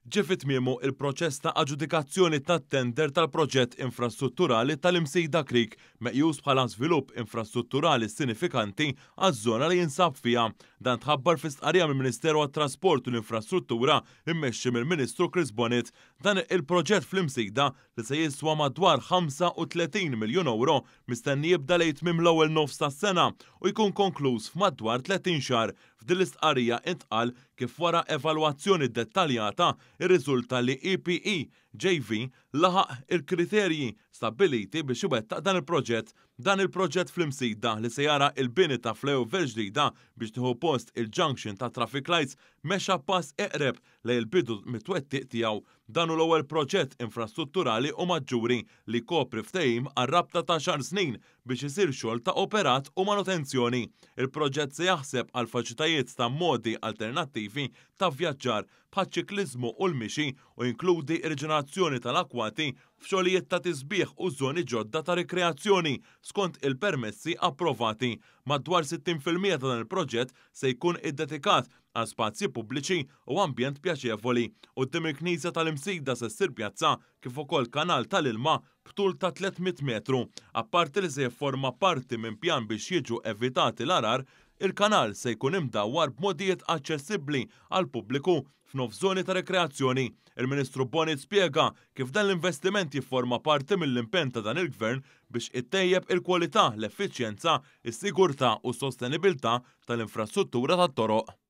Ġie fit-tmiemu il-proċess ta' aġġudikazzjoni tat-tender tal-proġett infrastrutturali tal-Imsejda Creek meqjus bħala żvilupp infrastrutturali sinifikanti għaż-żona li jinsab fiha. Dan tħabbar fi stqarrija mill-Ministeru għat-Trasport u l-Infrastruttura immexxi mill-Ministru Chris Bonnet. Dan il-proġett fl-Imsejda li se jiswa madwar 35 miljun euro mistenni jibda lejn tmiem l-ewwel nofs tas-sena u jkun konkluż f'madwar 30 xahar. F'din l-istqarrija intqal kif wara evalwazzjoni dettaljata irriżulta li EPE JV laħaq il-kriterji stabbiliti biex iwettaq dan il-proġett. Dan il-proġett fl-Imsejda li se jara il-bini ta' flyover ġdida biex tieħu post il-junction ta' traffic lights mexa pass eqreb lejn il-bidu mit-twettiq tiegħu. Dan hu l-ewwel proġett infrastrutturali u maġġuri li kopri ftehim għar-rabta ta' xahar snin biex isir xogħol ta' operat u manutenzjoni. Il-proġett se jaħseb għal faċilitajiet ta' modi alternattivi ta' vjaġġar bħaċ-ċikliżmu u l-mixi u jinkludi ir-riġenerazzjoni tal-akwati f'xogħlijiet ta' tisbieħ u żoni ġodda ta' rikreazzjoni skont il-permessi approvati. Madwar 60% ta' dan il-proġett se jkun iddedikat għal spazji pubbliċi u ambjent pjaċevoli. Quddiem il-Knisja tal-Imsejda se ssir pjazza kif ukoll kanal tal-ilma b'tul ta' 300 metru. Apparti li se jifforma parti minn pjan biex jiġu evitati l-arar, il-kanal se jkun imdawwar b'modijiet aċċessibbli għal pubbliku f'nofs żoni ta' rekreazzjoni. Il-Ministru Bonnet spjega kif dan l-investiment jifforma parti mill-impenn ta' dan il-Gvern biex ittejjeb il-kwalità, l-effiċjenza, is-sigurtà u s-sostenibilità tal-infrastruttura tat-toroq.